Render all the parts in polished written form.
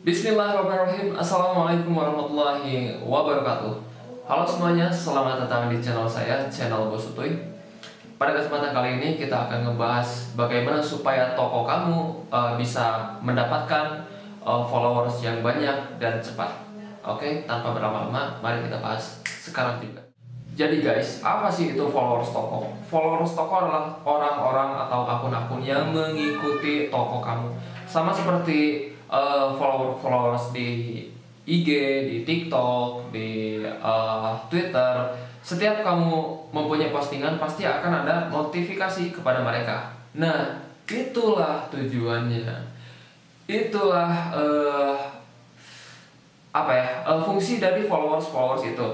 Bismillahirrahmanirrahim. Assalamualaikum warahmatullahi wabarakatuh. Halo semuanya, selamat datang di channel saya, channel Bos Utuy. Pada kesempatan kali ini kita akan ngebahas bagaimana supaya toko kamu bisa mendapatkan followers yang banyak dan cepat. Oke, tanpa berlama-lama, mari kita bahas sekarang juga. Jadi guys, apa sih itu followers toko? Followers toko adalah orang-orang atau akun-akun yang mengikuti toko kamu. Sama seperti followers di IG, di TikTok, di Twitter. Setiap kamu mempunyai postingan pasti akan ada notifikasi kepada mereka. Nah, itulah tujuannya. Itulah fungsi dari followers itu.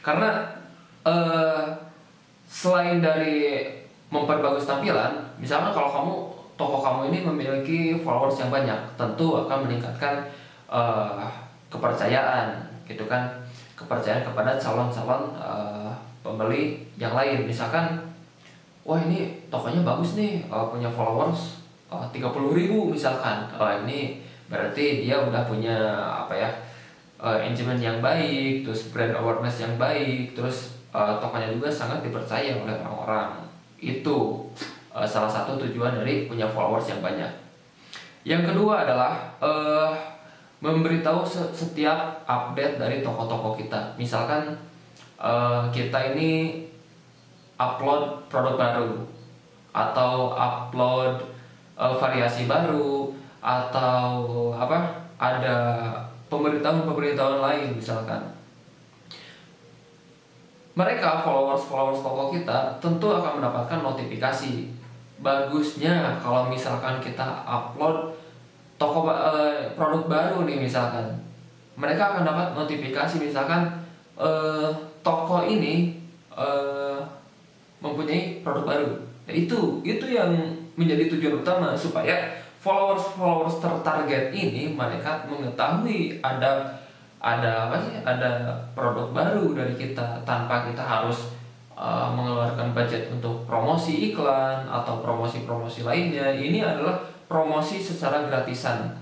Karena selain dari memperbagus tampilan, misalnya kalau toko kamu ini memiliki followers yang banyak, tentu akan meningkatkan kepercayaan, gitu kan? Kepercayaan kepada calon-calon pembeli yang lain. Misalkan, wah ini tokonya bagus nih, punya followers 30.000 misalkan. Ini berarti dia udah punya engagement yang baik, terus brand awareness yang baik, terus tokonya juga sangat dipercaya oleh orang-orang. Itu salah satu tujuan dari punya followers yang banyak. Yang kedua adalah memberitahu setiap update dari toko-toko kita. Misalkan kita ini upload produk baru, atau upload variasi baru, atau ada pemberitahuan lain misalkan. Mereka followers toko kita tentu akan mendapatkan notifikasi. Bagusnya kalau misalkan kita upload produk baru nih misalkan, mereka akan dapat notifikasi misalkan toko ini mempunyai produk baru. Nah, itu yang menjadi tujuan utama, supaya followers tertarget ini mereka mengetahui ada produk baru dari kita, tanpa kita harus mengeluarkan budget untuk promosi iklan atau promosi lainnya. Ini adalah promosi secara gratisan,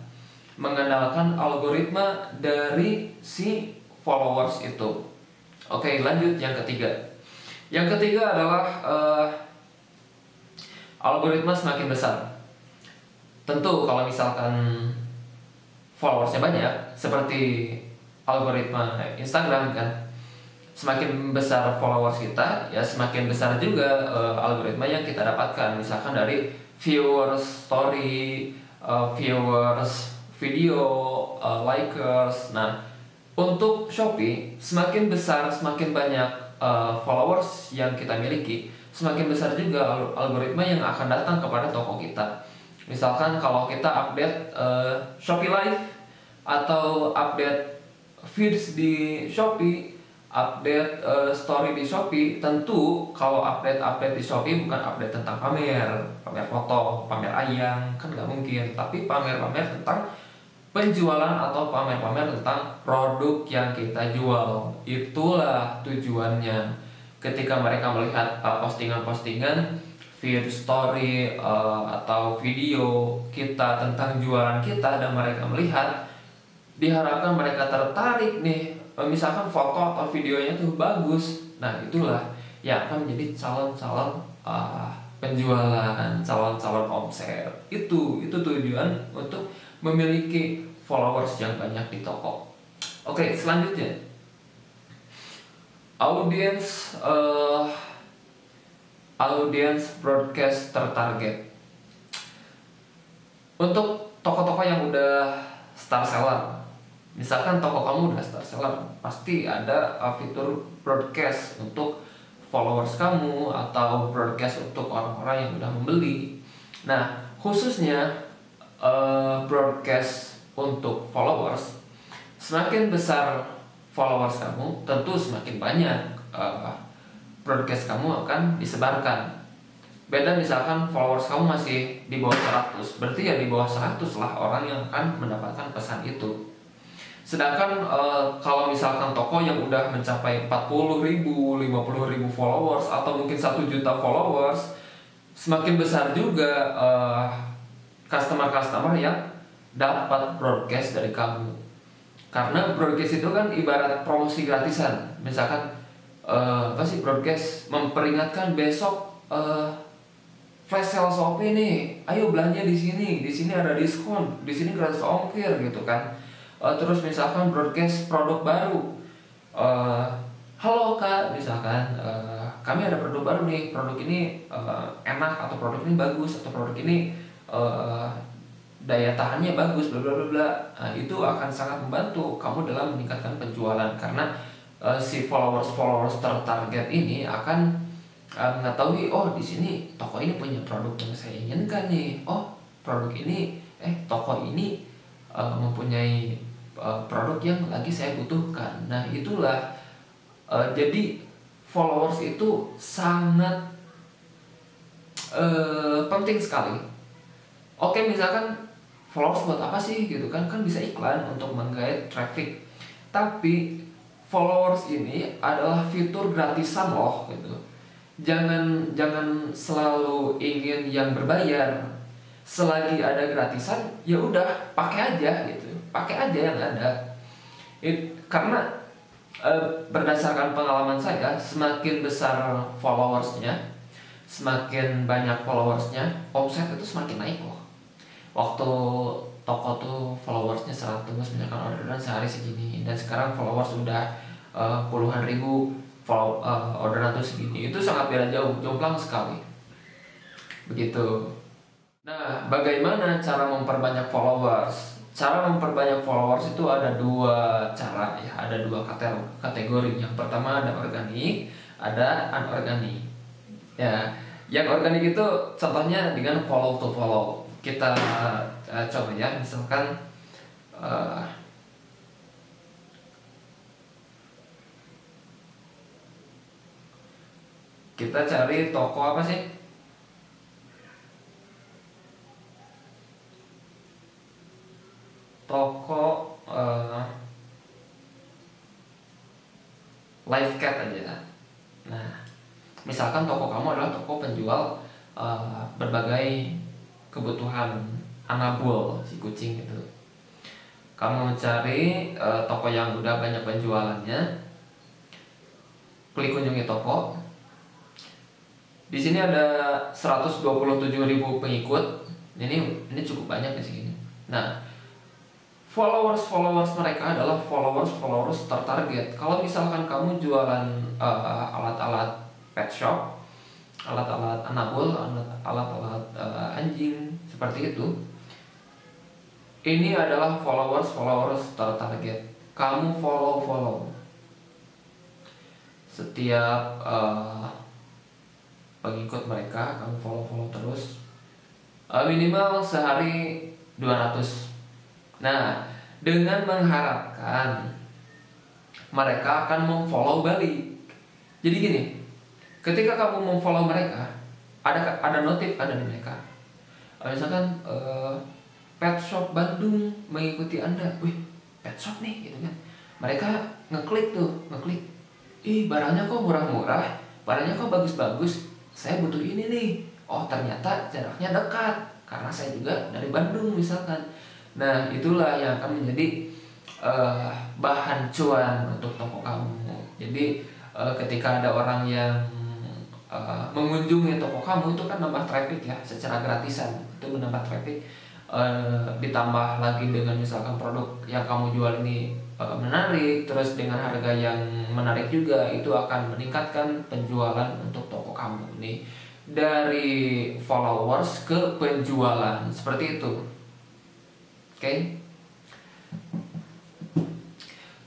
mengandalkan algoritma dari si followers itu. Oke, lanjut yang ketiga. Yang ketiga adalah algoritma semakin besar. Tentu kalau misalkan followersnya banyak, seperti algoritma Instagram kan, semakin besar followers kita, ya semakin besar juga algoritma yang kita dapatkan. Misalkan dari viewers story, viewers video, likers. Nah, untuk Shopee, semakin besar, semakin banyak followers yang kita miliki, semakin besar juga algoritma yang akan datang kepada toko kita. Misalkan kalau kita update Shopee Live, atau update feeds di Shopee, update story di Shopee, tentu kalau update di Shopee bukan update tentang pamer foto, pamer ayam, kan nggak mungkin. Tapi pamer tentang penjualan atau pamer tentang produk yang kita jual. Itulah tujuannya. Ketika mereka melihat postingan-postingan feed story atau video kita tentang jualan kita, dan mereka melihat, diharapkan mereka tertarik nih. Misalkan foto atau videonya tuh bagus. Nah, itulah yang akan menjadi calon-calon penjualan, calon-calon omset. Itu tujuan untuk memiliki followers yang banyak di toko. Oke, selanjutnya audience broadcast tertarget. Untuk toko-toko yang udah star seller, misalkan toko kamu udah star seller, pasti ada fitur broadcast untuk followers kamu, atau broadcast untuk orang-orang yang udah membeli. Nah, khususnya broadcast untuk followers, semakin besar followers kamu, tentu semakin banyak broadcast kamu akan disebarkan. Beda misalkan followers kamu masih di bawah 100, berarti ya di bawah 100 lah orang yang akan mendapatkan pesan itu. Sedangkan kalau misalkan toko yang udah mencapai 40.000, 50.000 followers, atau mungkin 1 juta followers, semakin besar juga customer yang dapat broadcast dari kamu. Karena broadcast itu kan ibarat promosi gratisan. Misalkan apa sih broadcast, memperingatkan besok flash sale Shopee nih, ayo belanja di sini ada diskon, di sini gratis ongkir gitu kan. Terus misalkan broadcast produk baru, halo kak, misalkan kami ada produk baru nih, produk ini enak, atau produk ini bagus, atau produk ini daya tahannya bagus, bla bla bla bla. Nah, itu akan sangat membantu kamu dalam meningkatkan penjualan, karena si followers tertarget ini akan mengetahui, oh di sini toko ini punya produk yang saya inginkan nih, oh produk ini toko ini mempunyai produk yang lagi saya butuhkan. Nah itulah jadi followers itu sangat penting sekali. Oke, misalkan followers buat apa sih gitu kan bisa iklan untuk menggait traffic, tapi followers ini adalah fitur gratisan loh gitu. Jangan selalu ingin yang berbayar. Selagi ada gratisan ya udah pakai aja gitu, pakai aja yang ada. Karena berdasarkan pengalaman saya, semakin besar followersnya, semakin banyak followersnya, omset itu semakin naik loh. Waktu toko tuh followersnya 100, misalkan orderan sehari segini, dan sekarang followers udah puluhan ribu, orderan tuh segini, itu sangat beda jauh, jomplang sekali. Begitu. Nah, bagaimana cara memperbanyak followers? Cara memperbanyak followers itu ada dua cara ya, ada dua kategori. Yang pertama ada organik, ada anorganik. Ya, yang organik itu contohnya dengan follow to follow. Kita coba ya, misalkan kita cari toko apa sih? Toko Live Cat aja. Nah, misalkan toko kamu adalah toko penjual berbagai kebutuhan anabul si kucing itu. Kamu cari toko yang udah banyak penjualannya, klik kunjungi toko. Di sini ada 127.000 pengikut. Ini cukup banyak di sini. Nah, followers mereka adalah followers tertarget. Kalau misalkan kamu jualan alat-alat pet shop, alat-alat anabul, alat-alat anjing seperti itu, ini adalah followers tertarget. Kamu follow setiap pengikut mereka, kamu follow terus, minimal sehari 200. Nah, dengan mengharapkan mereka akan memfollow balik. Jadi gini, ketika kamu memfollow mereka, ada notif ada di mereka. Misalkan pet shop Bandung mengikuti Anda. Wih, pet shop nih gitu kan. Mereka ngeklik. Ih, barangnya kok murah-murah, barangnya kok bagus-bagus. Saya butuh ini nih. Oh, ternyata jaraknya dekat karena saya juga dari Bandung misalkan. Nah, itulah yang akan menjadi bahan cuan untuk toko kamu. Jadi ketika ada orang yang mengunjungi toko kamu, itu kan nambah traffic ya, secara gratisan. Itu menambah traffic, ditambah lagi dengan misalkan produk yang kamu jual ini menarik, terus dengan harga yang menarik juga, itu akan meningkatkan penjualan untuk toko kamu nih. Dari followers ke penjualan, seperti itu. Oke.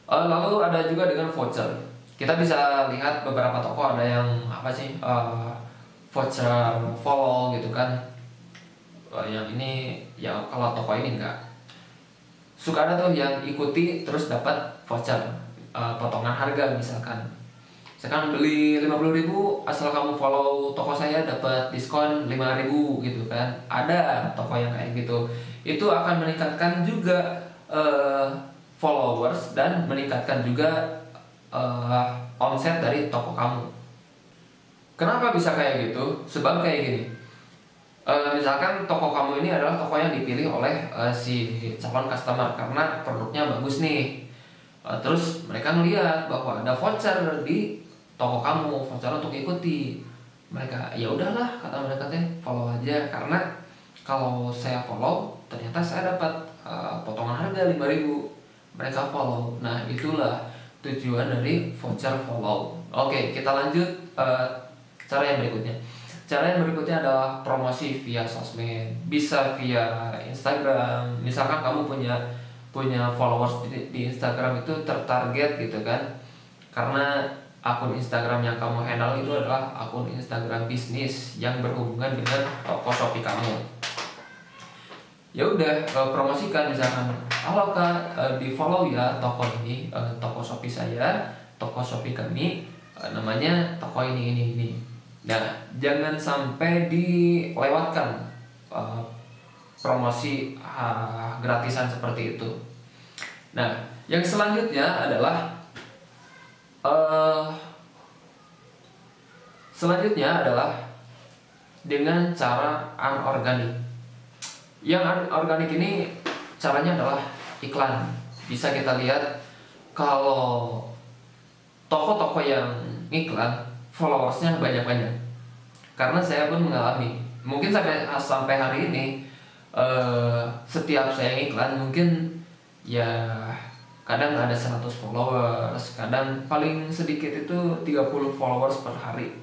Lalu ada juga dengan voucher. Kita bisa lihat beberapa toko ada yang apa sih, voucher follow gitu kan. Yang ini ya, kalau toko ini enggak. Suka ada tuh yang ikuti terus dapat voucher, potongan harga misalkan. Misalkan beli 50.000, asal kamu follow toko saya dapat diskon 5.000 gitu kan. Ada toko yang kayak gitu. Itu akan meningkatkan juga followers dan meningkatkan juga omset dari toko kamu. Kenapa bisa kayak gitu? Sebab kayak gini, Misalkan toko kamu ini adalah toko yang dipilih oleh si calon customer karena produknya bagus nih. Terus mereka ngeliat bahwa ada voucher di toko kamu, voucher untuk ikuti. Mereka ya udahlah kata mereka teh follow aja, karena kalau saya follow ternyata saya dapat potongan harga 5.000. Mereka follow. Nah, itulah tujuan dari voucher follow. Oke, kita lanjut cara yang berikutnya. Cara yang berikutnya adalah promosi via sosmed. Bisa via Instagram. Misalkan kamu punya followers di Instagram itu tertarget gitu kan. Karena akun Instagram yang kamu handle itu adalah akun Instagram bisnis yang berhubungan dengan toko Shopee kamu. Ya udah, promosikan misalkan, halo kak, di follow ya toko ini, toko Shopee saya, toko Shopee kami, namanya toko ini. Nah, jangan sampai dilewatkan promosi gratisan seperti itu. Nah, yang selanjutnya adalah dengan cara anorganik. Yang organik ini caranya adalah iklan. Bisa kita lihat kalau toko-toko yang iklan followersnya banyak-banyak. Karena saya pun mengalami. Mungkin sampai hari ini setiap saya iklan mungkin ya kadang ada 100 followers, kadang paling sedikit itu 30 followers per hari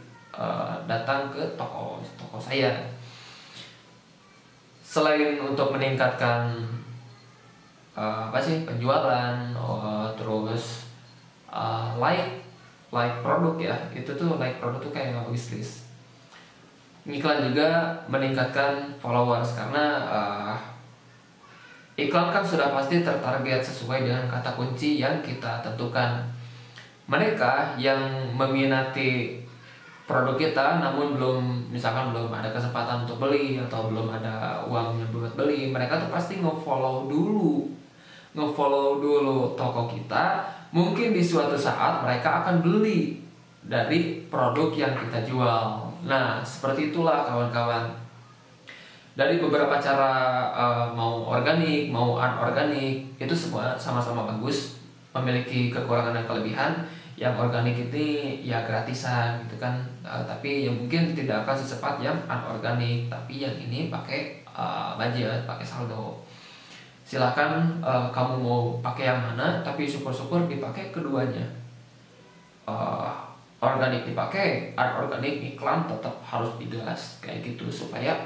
datang ke toko saya. Selain untuk meningkatkan penjualan, terus like produk ya, itu tuh like produk tuh kayak wishlist. Iklan juga meningkatkan followers karena iklan kan sudah pasti tertarget sesuai dengan kata kunci yang kita tentukan. Mereka yang meminati produk kita namun belum ada kesempatan untuk beli atau belum ada uangnya buat beli, mereka tuh pasti nge-follow dulu toko kita. Mungkin di suatu saat mereka akan beli dari produk yang kita jual. Nah, seperti itulah kawan-kawan. Dari beberapa cara, mau organik mau anorganik, itu semua sama-sama bagus, memiliki kekurangan dan kelebihan. Yang organik ini ya gratisan gitu kan, tapi yang mungkin tidak akan secepat yang anorganik. Tapi yang ini pakai budget, pakai saldo. Silahkan kamu mau pakai yang mana, tapi syukur-syukur dipakai keduanya. Organik dipakai, anorganik iklan tetap harus digas kayak gitu, supaya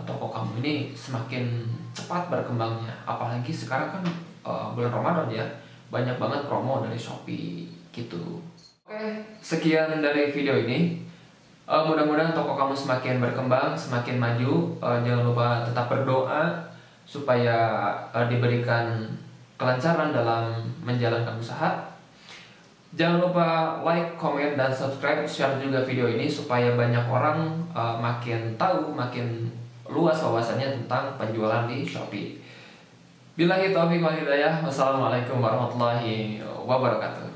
toko kamu ini semakin cepat berkembangnya. Apalagi sekarang kan bulan Ramadan ya, banyak banget promo dari Shopee gitu. Oke, sekian dari video ini. Mudah-mudahan toko kamu semakin berkembang, semakin maju. Jangan lupa tetap berdoa supaya diberikan kelancaran dalam menjalankan usaha. Jangan lupa like, comment, dan subscribe, share juga video ini supaya banyak orang makin tahu, makin luas wawasannya tentang penjualan di Shopee. Billahi taufiq wal hidayah. Wassalamualaikum warahmatullahi wabarakatuh.